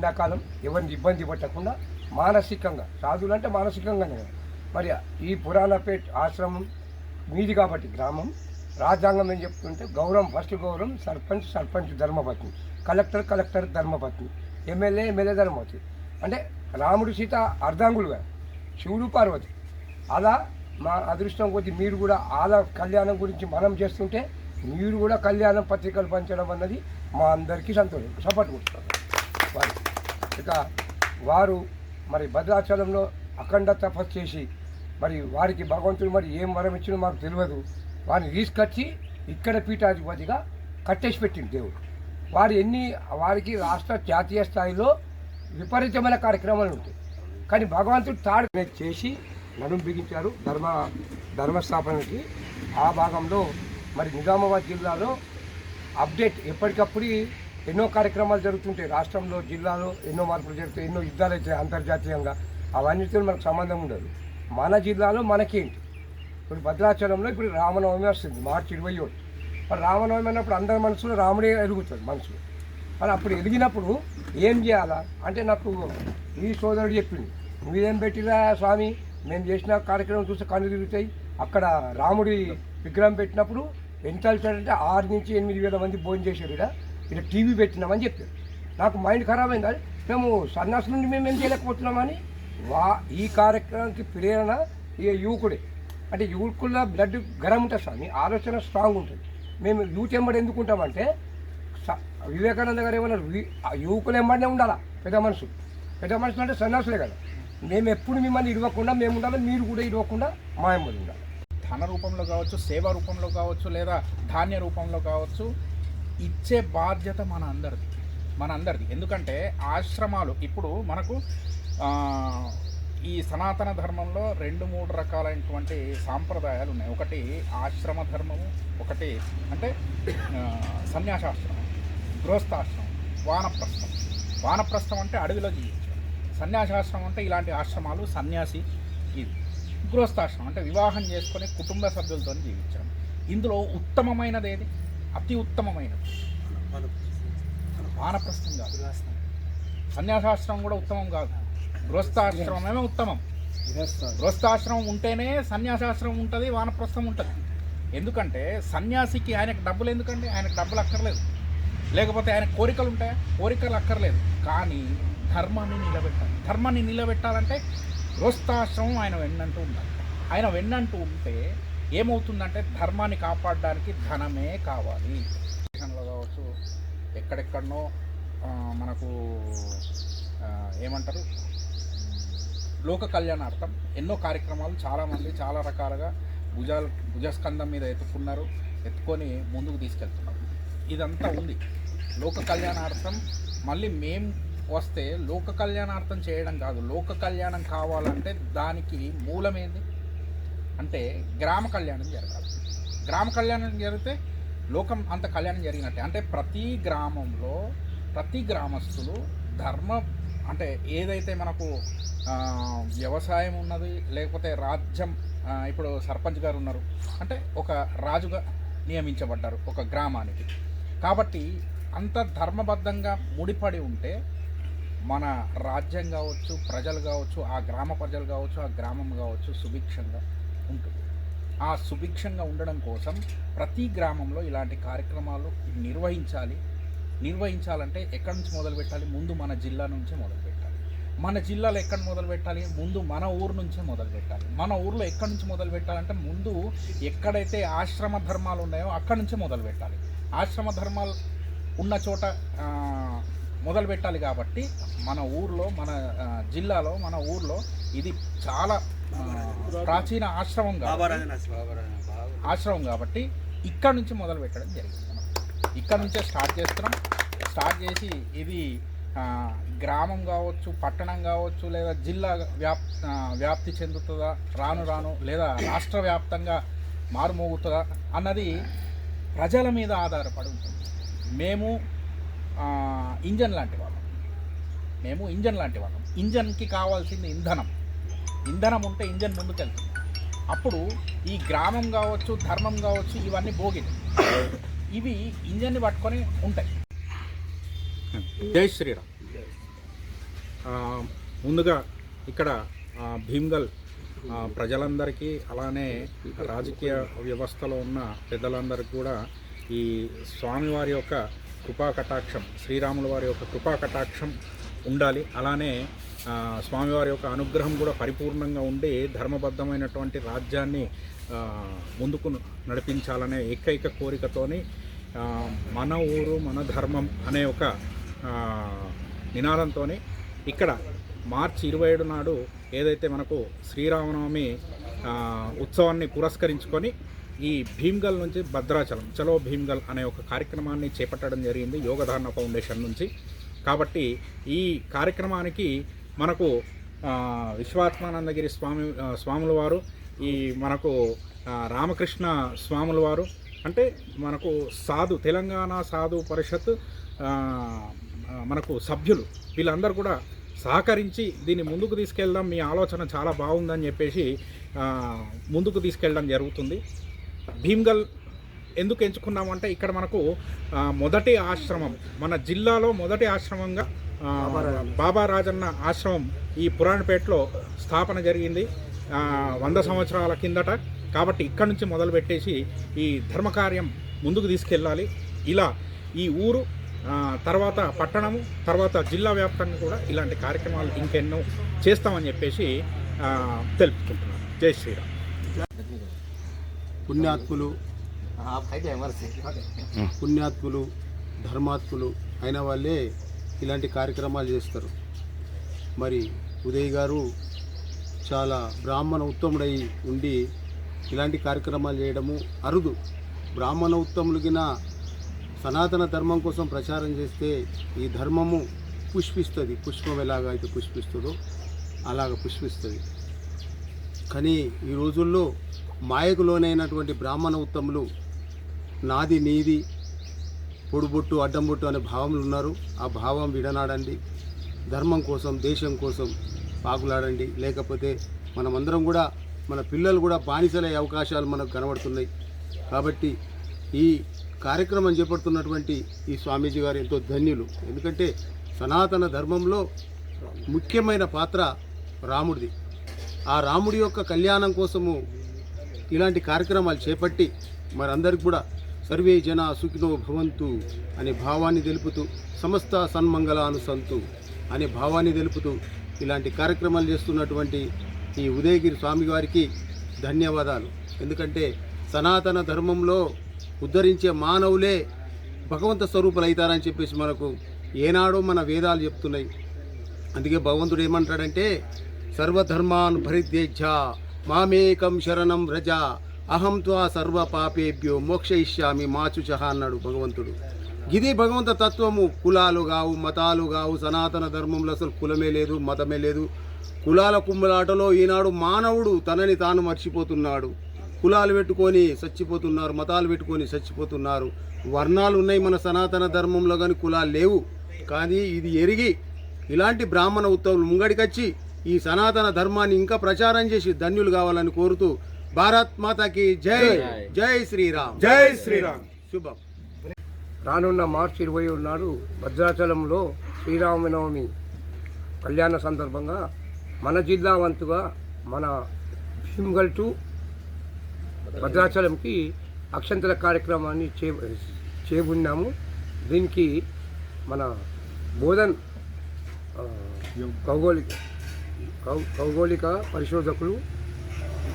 ఎండాకాలం ఎవరిని ఇబ్బంది పెట్టకుండా మానసికంగా, సాధువులు అంటే మానసికంగానే కదా. మరి ఈ పురాణపేట్ ఆశ్రమం మీది కాబట్టి గ్రామం రాజ్యాంగం ఏం చెప్తుంటే గౌరవం, ఫస్ట్ గౌరవం సర్పంచ్ ధర్మపత్ని, కలెక్టర్ ధర్మపత్ని, ఎమ్మెల్యే ధర్మపత్ని. అంటే రాముడు సీత అర్ధాంగులుగా, శివుడు పార్వతి. అలా మా అదృష్టం కొద్ది మీరు కూడా ఆల కళ్యాణం గురించి మనం చేస్తుంటే మీరు కూడా కళ్యాణం పత్రికలు పంచడం అన్నది మా అందరికీ సంతోషం, సపోర్ట్ కొడుతున్నారు వారు. ఇక వారు మరి భద్రాచలంలో అఖండ తపస్సు చేసి మరి వారికి భగవంతుడు మరి ఏం వరం ఇచ్చినో మాకు తెలియదు. వారిని తీసుకొచ్చి ఇక్కడ పీఠాధిపతిగా కట్టేసి పెట్టింది దేవుడు. వారికి రాష్ట్ర జాతీయ స్థాయిలో విపరీతమైన కార్యక్రమాలు ఉంటాయి. కానీ భగవంతుడు తాడు చేసి నడుము బిగించారు ధర్మస్థాపనకి. ఆ భాగంలో మరి నిజామాబాద్ జిల్లాలో అప్డేట్ ఎప్పటికప్పుడు ఎన్నో కార్యక్రమాలు జరుగుతుంటాయి. రాష్ట్రంలో, జిల్లాలో ఎన్నో మార్పులు జరుగుతాయి, ఎన్నో యుద్ధాలు అవుతాయి అంతర్జాతీయంగా. అవన్నిటితో మనకు సంబంధం ఉండదు. మన జిల్లాలో మనకేంటి, ఇప్పుడు భద్రాచలంలో ఇప్పుడు రామనవమి వస్తుంది మార్చి 21. మరి రామనవమి అన్నప్పుడు అందరి మనసులో రాముడే ఎదుగుతాడు మనసులో. మరి అప్పుడు ఎదిగినప్పుడు ఏం చేయాలా అంటే నాకు ఈ సోదరుడు చెప్పింది, నువ్వేం పెట్టిరా స్వామి, మేము చేసిన కార్యక్రమం చూస్తే కళ్ళు తిరుగుతాయి. అక్కడ రాముడి విగ్రహం పెట్టినప్పుడు ఎంత వెళ్తాడంటే 6 నుంచి 8 వేల మంది భోజనం చేశారు. ఇక్కడ టీవీ పెట్టినామని చెప్పారు. నాకు మైండ్ ఖరాబ్ అయింది. మేము సన్నాసి నుండి మేమేం చేయలేకపోతున్నామని ఈ కార్యక్రమానికి ప్రేరణ ఈ యువకుడే. అంటే యువకుల బ్లడ్ గరం ఉంటుంది స్వామి, ఆలోచన స్ట్రాంగ్ ఉంటుంది. మేము యూత్ ఎంబడి ఎందుకుంటామంటే వివేకానంద గారు ఏమన్నారు, యువకులు ఎంబడినే ఉండాలా పెద్ద మనుషులు అంటే సన్నాసులే కదా. మేము ఎప్పుడు మిమ్మల్ని ఇవ్వకుండా మేము ఉండాలి, మీరు కూడా ఇవ్వకుండా మా ఎంబడి ఉండాలి. ధన రూపంలో కావచ్చు, సేవ రూపంలో కావచ్చు, లేదా ధాన్య రూపంలో కావచ్చు, ఇచ్చే బాధ్యత మనందరిది. ఎందుకంటే ఆశ్రమాలు ఇప్పుడు మనకు ఈ సనాతన ధర్మంలో 2-3 రకాలైనటువంటి సాంప్రదాయాలు ఉన్నాయి. ఒకటి ఆశ్రమ ధర్మము, ఒకటి అంటే సన్యాసాశ్రమం, గృహస్థాశ్రమం, వానప్రస్థం అంటే అడవిలో జీవించడం, సన్యాసాశ్రమం అంటే ఇలాంటి ఆశ్రమాలు, సన్యాసి. ఇది గృహస్థాశ్రమం అంటే వివాహం చేసుకొని కుటుంబ సభ్యులతో జీవించడం. ఇందులో ఉత్తమమైనది ఏది? అతి ఉత్తమమైనది వానప్రస్థం కాదు, సన్యాసాశ్రమం కూడా ఉత్తమం కాదు, గృహస్థాశ్రమమే ఉత్తమం. గృహస్థాశ్రమం ఉంటేనే సన్యాసాశ్రమం ఉంటుంది, వానప్రస్థం ఉంటుంది. ఎందుకంటే సన్యాసికి ఆయనకు డబ్బులు ఎందుకండి, ఆయనకు డబ్బులు అక్కర్లేదు. లేకపోతే ఆయన కోరికలు ఉంటాయా? కోరికలు అక్కర్లేదు. కానీ ధర్మాన్ని నిలబెట్టాలంటే గృహస్థాశ్రమం ఆయన వెన్నంటూ ఉండాలి. ఆయన వెన్నంటూ ఉంటే ఏమవుతుందంటే ధర్మాన్ని కాపాడడానికి ధనమే కావాలి. దేశంలో కావచ్చు, ఎక్కడెక్కడనో మనకు ఏమంటారు, లోక కళ్యాణార్థం ఎన్నో కార్యక్రమాలు చాలామంది చాలా రకాలుగా భుజస్కంధం మీద ఎత్తుకొని ముందుకు తీసుకెళ్తున్నారు. ఇదంతా ఉంది లోక కళ్యాణార్థం. మళ్ళీ మేం వస్తే లోక కళ్యాణార్థం చేయడం కాదు, లోక కళ్యాణం కావాలంటే దానికి మూలమేంది అంటే గ్రామ కళ్యాణం జరగాలి. గ్రామ కళ్యాణం జరిగితే లోకం అంత కళ్యాణం జరిగినట్టే. అంటే ప్రతి గ్రామంలో ప్రతి గ్రామస్తులు ధర్మం అంటే ఏదైతే మనకు వ్యవసాయం ఉన్నది, లేకపోతే రాజ్యం, ఇప్పుడు సర్పంచ్ గారు ఉన్నారు అంటే ఒక రాజుగా నియమించబడ్డారు ఒక గ్రామానికి. కాబట్టి అంత ధర్మబద్ధంగా ముడిపడి ఉంటే మన రాజ్యం కావచ్చు, ప్రజలు కావచ్చు, ఆ గ్రామ ప్రజలు కావచ్చు, ఆ గ్రామం కావచ్చు సుభిక్షంగా ఉంటుంది. ఆ సుభిక్షంగా ఉండడం కోసం ప్రతి గ్రామంలో ఇలాంటి కార్యక్రమాలు నిర్వహించాలంటే ఎక్కడి నుంచి మొదలు పెట్టాలి? ముందు మన జిల్లా నుంచే మొదలు పెట్టాలి. మన జిల్లాలో ఎక్కడ మొదలు పెట్టాలి? ముందు మన ఊరు నుంచే మొదలు పెట్టాలి. మన ఊర్లో ఎక్కడి నుంచి మొదలు పెట్టాలంటే ముందు ఎక్కడైతే ఆశ్రమ ధర్మాలు ఉన్నాయో అక్కడి నుంచే మొదలు పెట్టాలి. ఆశ్రమ ధర్మాలు ఉన్న చోట మొదలు పెట్టాలి. కాబట్టి మన ఊర్లో, మన జిల్లాలో, మన ఊర్లో ఇది చాలా ప్రాచీన ఆశ్రమం కాబట్టి ఇక్కడ నుంచి మొదలు పెట్టడం జరిగింది. మనం ఇక్కడ నుంచే స్టార్ట్ చేస్తున్నాం. స్టార్ట్ చేసి ఇది గ్రామం కావచ్చు, పట్టణం కావచ్చు, లేదా జిల్లా వ్యాప్తి చెందుతుందా రాను లేదా రాష్ట్ర వ్యాప్తంగా మారుమోగుతుందా అన్నది ప్రజల మీద ఆధారపడి ఉంటుంది. మేము ఇంజన్ లాంటి వాళ్ళం. ఇంజన్కి కావాల్సింది ఇంధనం ఉంటే ఇంజన్ ముందుకెళ్తుంది. అప్పుడు ఈ గ్రామం కావచ్చు, ధర్మం కావచ్చు, ఇవన్నీ భోగిలు, ఇవి ఇంజన్ని పట్టుకొని ఉంటాయి. జై శ్రీరామ్. ముందుగా ఇక్కడ భీమ్గల్ ప్రజలందరికీ అలానే రాజకీయ వ్యవస్థలో ఉన్న పెద్దలందరికీ కూడా ఈ స్వామివారి యొక్క కృపా కటాక్షం, శ్రీరాముల వారి యొక్క కృపా కటాక్షం ఉండాలి. అలానే స్వామివారి యొక్క అనుగ్రహం కూడా పరిపూర్ణంగా ఉండి ధర్మబద్ధమైనటువంటి రాజ్యాన్ని ముందుకు నడిపించాలనే ఏకైక కోరికతోని మన ఊరు మన ధర్మం అనే ఒక నినాదంతో ఇక్కడ మార్చి 27 నాడు ఏదైతే మనకు శ్రీరామనవమి ఉత్సవాన్ని పురస్కరించుకొని ఈ భీమ్గల్ నుంచి భద్రాచలం చలో భీమ్గల్ అనే ఒక కార్యక్రమాన్ని చేపట్టడం జరిగింది యోగధారణ ఫౌండేషన్ నుంచి. కాబట్టి ఈ కార్యక్రమానికి మనకు విశ్వాత్మానందగిరి స్వాముల వారు, ఈ మనకు రామకృష్ణ స్వాముల వారు, అంటే మనకు తెలంగాణ సాధు పరిషత్ మనకు సభ్యులు వీళ్ళందరూ కూడా సహకరించి దీన్ని ముందుకు తీసుకెళ్దాం, మీ ఆలోచన చాలా బాగుందని చెప్పేసి ముందుకు తీసుకెళ్ళడం జరుగుతుంది. భీమ్గల్ ఎందుకు ఎంచుకున్నామంటే ఇక్కడ మనకు మొదటి ఆశ్రమం, మన జిల్లాలో మొదటి ఆశ్రమంగా బాబా రాజన్న ఆశ్రమం ఈ పురాణపేటలో స్థాపన జరిగింది 100 సంవత్సరాల కిందట. కాబట్టి ఇక్కడ నుంచి మొదలుపెట్టేసి ఈ ధర్మకార్యం ముందుకు తీసుకెళ్ళాలి. ఇలా ఈ ఊరు తర్వాత పట్టణము తర్వాత జిల్లా వ్యాప్తంగా కూడా ఇలాంటి కార్యక్రమాలు ఇంకెన్నో చేస్తామని చెప్పేసి తెలుపుకుంటున్నాను. జై శ్రీరామ్. పుణ్యాత్ములు ధర్మాత్ములు అయిన వాళ్ళే ఇలాంటి కార్యక్రమాలు చేస్తారు. మరి ఉదయ్ గారు చాలా బ్రాహ్మణ ఉత్తముడై ఉండి ఇలాంటి కార్యక్రమాలు చేయడము అరుదు. బ్రాహ్మణ ఉత్తములకిన సనాతన ధర్మం కోసం ప్రచారం చేస్తే ఈ ధర్మము పుష్పిస్తుంది. పుష్పం ఎలాగ అయితే పుష్పిస్తుందో అలాగ పుష్పిస్తుంది. కానీ ఈ రోజుల్లో మాయకు లోనైనటువంటి బ్రాహ్మణ ఉత్తములు నాది నీది పొడుబొట్టు అడ్డంబొట్టు అనే భావములు ఉన్నారు. ఆ భావం విడనాడండి. ధర్మం కోసం దేశం కోసం పాకులాడండి. లేకపోతే మనమందరం కూడా మన పిల్లలు కూడా బానిసలయ్యే అవకాశాలు మనకు కనబడుతున్నాయి. కాబట్టి ఈ కార్యక్రమం చేపడుతున్నటువంటి ఈ స్వామీజీ గారు ఎంతో ధన్యులు. ఎందుకంటే సనాతన ధర్మంలో ముఖ్యమైన పాత్ర రాముడిది. ఆ రాముడి యొక్క కళ్యాణం కోసము ఇలాంటి కార్యక్రమాలు చేపట్టి మరందరికి కూడా సర్వే జన సుఖినో భవంతు అనే భావాన్ని తెలుపుతూ సమస్త సన్మంగళాను సంతు అనే భావాన్ని తెలుపుతూ ఇలాంటి కార్యక్రమాలు చేస్తున్నటువంటి ఈ ఉదయగిరి స్వామి గారికి ధన్యవాదాలు. ఎందుకంటే సనాతన ధర్మంలో ఉద్ధరించే మానవులే భగవంత స్వరూపులు అవుతారని చెప్పేసి మనకు ఏనాడో మన వేదాలు చెప్తున్నాయి. అందుకే భగవంతుడు ఏమంటాడంటే సర్వధర్మాన్ పరిత్యజ్య మామేకం శరణం వ్రజ అహం త్వా సర్వ పాపేభ్యో మోక్షయిష్యామి మాచుచహ అన్నాడు భగవంతుడు. ఇది భగవంత తత్వము. కులాలు కావు, మతాలు కావు. సనాతన ధర్మంలో అసలు కులమే లేదు, మతమే లేదు. కులాల కుమ్మలాటలో ఈనాడు మానవుడు తనని తాను మర్చిపోతున్నాడు. కులాలు పెట్టుకొని చచ్చిపోతున్నారు, మతాలు పెట్టుకొని చచ్చిపోతున్నారు. వర్ణాలు ఉన్నాయి మన సనాతన ధర్మంలో, కానీ కులాలు లేవు. కానీ ఇది ఎరిగి ఇలాంటి బ్రాహ్మణ ఉత్తములు ముంగడికొచ్చి ఈ సనాతన ధర్మాన్ని ఇంకా ప్రచారం చేసి ధన్యులు కావాలని కోరుతూ భారత్ మాతాకి జై. జై శ్రీరామ్. జై శ్రీరామ్. శుభం. రానున్న మార్చి 20 నాడు భద్రాచలంలో శ్రీరామనవమి కళ్యాణ సందర్భంగా మన జిల్లా వంతుగా మన భీమ్గల్ టు భద్రాచలంకి అక్షంతల కార్యక్రమాన్ని చేయబున్నాము. దీనికి మన బోధన్ ఖగోళిక పరిశోధకులు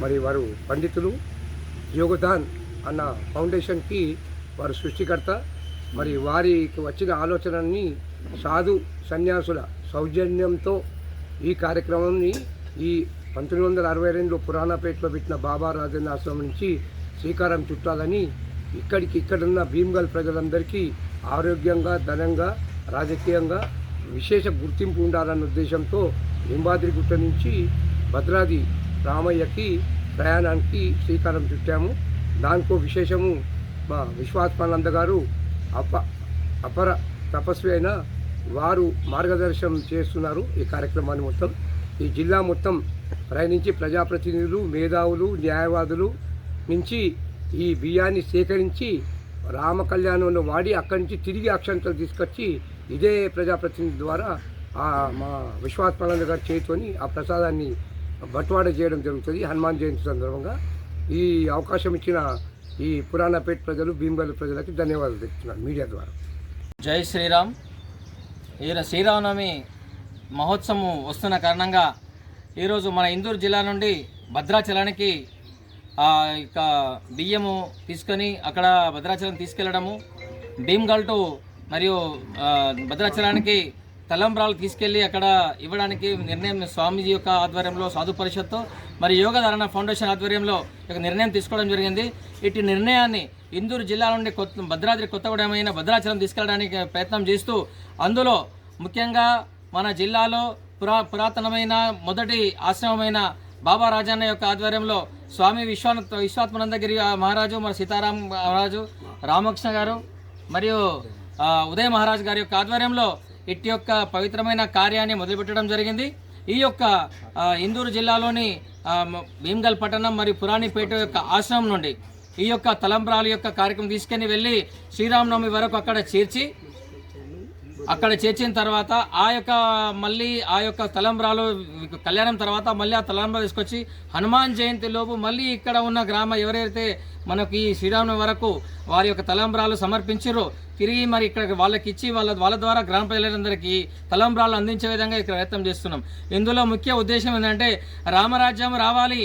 మరి వారు పండితులు యోగదాన్ అన్న ఫౌండేషన్కి వారు సృష్టికర్త. మరి వారికి వచ్చిన ఆలోచనని సాధు సన్యాసుల సౌజన్యంతో ఈ కార్యక్రమాన్ని ఈ 1962లో పురాణపేటలో పెట్టిన బాబా రాజన్న ఆశ్రమం నుంచి శ్రీకారం చుట్టాలని ఇక్కడున్న భీమ్గల్ ప్రజలందరికీ ఆరోగ్యంగా, ధనంగా, రాజకీయంగా విశేష గుర్తింపు ఉండాలన్న ఉద్దేశంతో లింబాద్రిగుట్ట నుంచి భద్రాది రామయ్యకి ప్రయాణానికి శ్రీకారం చుట్టాము. దానికో విశేషము మా విశ్వాత్మానంద గారు అపర తపస్వి అయిన వారు మార్గదర్శనం చేస్తున్నారు ఈ కార్యక్రమాన్ని మొత్తం. ఈ జిల్లా మొత్తం ప్రయాణించి ప్రజాప్రతినిధులు, మేధావులు, న్యాయవాదులు నుంచి ఈ బియ్యాన్ని సేకరించి రామ కళ్యాణంలో వాడి అక్కడి నుంచి తిరిగి అక్షంతలు తీసుకొచ్చి ఇదే ప్రజాప్రతినిధి ద్వారా మా విశ్వాసపానంద గారి చేతితోని ఆ ప్రసాదాన్ని బట్వాడ చేయడం జరుగుతుంది హనుమాన్ జయంతి సందర్భంగా. ఈ అవకాశం ఇచ్చిన ఈ పురాణపేట ప్రజలు, భీమగల్ ప్రజలకి ధన్యవాదాలు తెలుపుతున్నాను మీడియా ద్వారా. జై శ్రీరామ్. ఈ శ్రీరామనవమి మహోత్సవం వస్తున్న కారణంగా ఈరోజు మన ఇందూరు జిల్లా నుండి భద్రాచలానికి ఇక బియ్యము తీసుకొని అక్కడ భద్రాచలం తీసుకెళ్లడము, భీమ్గల్ టు మరియు భద్రాచలానికి తలంబ్రాలు తీసుకెళ్లి అక్కడ ఇవ్వడానికి నిర్ణయం స్వామీజీ యొక్క ఆధ్వర్యంలో, సాధు పరిషత్తు మరి యోగధారణ ఫౌండేషన్ ఆధ్వర్యంలో ఒక నిర్ణయం తీసుకోవడం జరిగింది. ఇటు నిర్ణయాన్ని ఇందూరు జిల్లా నుండి భద్రాద్రి కొత్తగూడెమైన భద్రాచలం తీసుకెళ్ళడానికి ప్రయత్నం చేస్తూ, అందులో ముఖ్యంగా మన జిల్లాలో పురాతనమైన మొదటి ఆశ్రమమైన బాబా రాజన్న యొక్క ఆధ్వర్యంలో స్వామి విశ్వాత్మానందగిరి మహారాజు, మరి సీతారాం మహారాజు, రామకృష్ణ గారు మరియు ఉదయ మహారాజు గారి యొక్క ఆధ్వర్యంలో ఇట్టి యొక్క పవిత్రమైన కార్యాన్ని మొదలుపెట్టడం జరిగింది. ఈ యొక్క ఇందూరు జిల్లాలోని భీమ్గల్ పట్టణం మరియు పురాణిపేట యొక్క ఆశ్రమం నుండి ఈ యొక్క తలంబ్రాల యొక్క కార్యక్రమం తీసుకొని వెళ్ళి శ్రీరామనవమి వరకు అక్కడ చేర్చిన తర్వాత మళ్ళీ ఆ యొక్క తలంబ్రాలు కళ్యాణం తర్వాత మళ్ళీ ఆ తలంబ్రాలు తీసుకొచ్చి హనుమాన్ జయంతి లోపు మళ్ళీ ఇక్కడ ఉన్న ఎవరైతే మనకి శ్రీరామనవమి వరకు వారి యొక్క తలంబ్రాలు సమర్పించారో తిరిగి మరి ఇక్కడ వాళ్ళకి ఇచ్చి వాళ్ళ ద్వారా గ్రామ ప్రజలందరికీ తలంబ్రాలు అందించే విధంగా ఇక్కడ ప్రయత్నం చేస్తున్నాం. ఇందులో ముఖ్య ఉద్దేశం ఏంటంటే రామరాజ్యం రావాలి,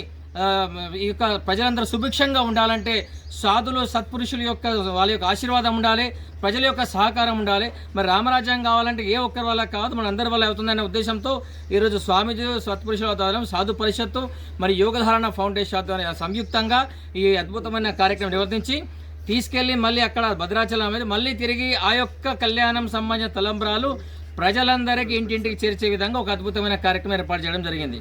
ఈ యొక్క ప్రజలందరూ సుభిక్షంగా ఉండాలంటే సాధులు సత్పురుషుల యొక్క వాళ్ళ యొక్క ఆశీర్వాదం ఉండాలి, ప్రజల యొక్క సహకారం ఉండాలి. మరి రామరాజ్యం కావాలంటే ఏ ఒక్కరి వల్ల కాదు, మన అందరి వల్ల అవుతుందనే ఉద్దేశంతో ఈరోజు స్వామీజీ సత్పురుషుల ఆధ్వర్యం, సాధు పరిషత్తు మరి యోగధారణ ఫౌండేషన్ ఆధ్వర్యం సంయుక్తంగా ఈ అద్భుతమైన కార్యక్రమం నిర్వర్తించి తీసుకెళ్లి మళ్ళీ అక్కడ భద్రాచలం అనేది మళ్ళీ తిరిగి ఆ యొక్క కళ్యాణం సంబంధించిన తలంబ్రాలు ప్రజలందరికీ ఇంటింటికి చేర్చే విధంగా ఒక అద్భుతమైన కార్యక్రమం ఏర్పాటు చేయడం జరిగింది.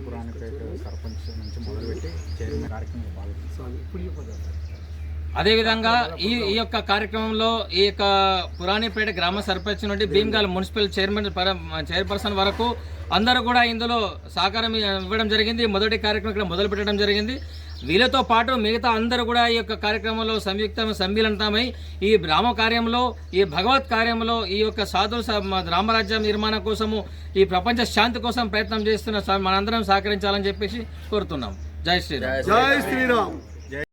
అదేవిధంగా ఈ యొక్క కార్యక్రమంలో ఈ యొక్క పురాణిపేట గ్రామ సర్పంచ్ నుండి భీమ్గల్ మున్సిపల్ చైర్పర్సన్ వరకు అందరూ కూడా ఇందులో సహకారం ఇవ్వడం జరిగింది. మొదటి కార్యక్రమం ఇక్కడ మొదలు పెట్టడం జరిగింది. వీళ్ళతో పాటు మిగతా అందరూ కూడా ఈ యొక్క కార్యక్రమంలో సమ్మిళితమై ఈ గ్రామ కార్యంలో, ఈ భగవత్ కార్యంలో, ఈ యొక్క రామరాజ్యం నిర్మాణం కోసము, ఈ ప్రపంచ శాంతి కోసం ప్రయత్నం చేస్తున్న మనందరం సహకరించాలని చెప్పేసి కోరుతున్నాం. జై శ్రీరామ్. జై శ్రీరామ్.